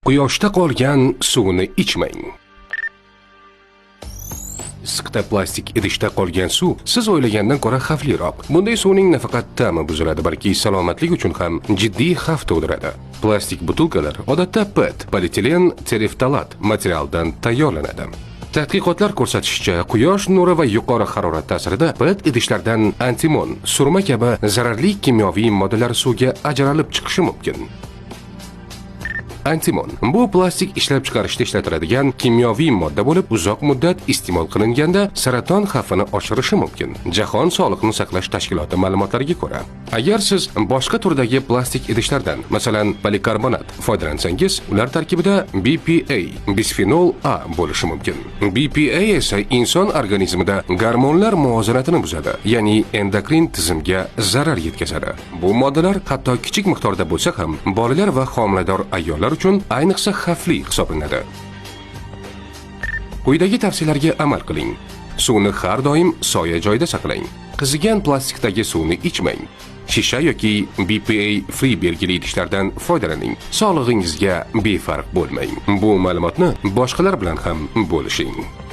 Quyoshda qolgan suvni ichmang. Issiqda plastik idishda qolgan suv siz o'ylagandan ko'ra xavfliroq. Bunday suvning nafaqat ta'mi buziladi, balki salomatlik uchun ham jiddiy xavf tug'diradi. Plastik butilkalar odatda PET, polietilen tereftalat materialdan tayyorlanadi. Tadqiqotlar ko'rsatishicha, quyosh nuri va yuqori harorat ta'sirida PET idishlardan antimon, surma kabi zararli kimyoviy moddalar suvga ajralib chiqishi mumkin. Antimon bu plastik ishlab chiqarishda ishlatiladigan kimyoviy modda bo'lib, uzoq muddat iste'mol qilinganda saraton xavfini oshirishi mumkin. Jahon Sog'liqni saqlash tashkiloti ma'lumotlariga ko'ra, agar siz boshqa turdagi plastik idishlardan, masalan, polikarbonat foydalansangiz, ular tarkibida BPA, bisfenol A bo'lishi mumkin. BPA esa inson organizmida gormonlar muvozanatini buzadi, ya'ni endokrin tizimga zarar yetkazadi. Bu moddalar hatto kichik miqdorda bo'lsa ham, bolalar va homilador ayollar uchun ayniqsa xavfli hisoblanadi. Quyidagi tavsiyalarga amal qiling. Suvni har doim soya joyda saqlang. Qizigan plastikdagi suvni ichmang. Shisha yoki BPA free belgili idishlardan foydalaning. Sog'lig'ingizga befarq bo'lmang. Bu ma'lumotni boshqalar bilan ham bo'lishing.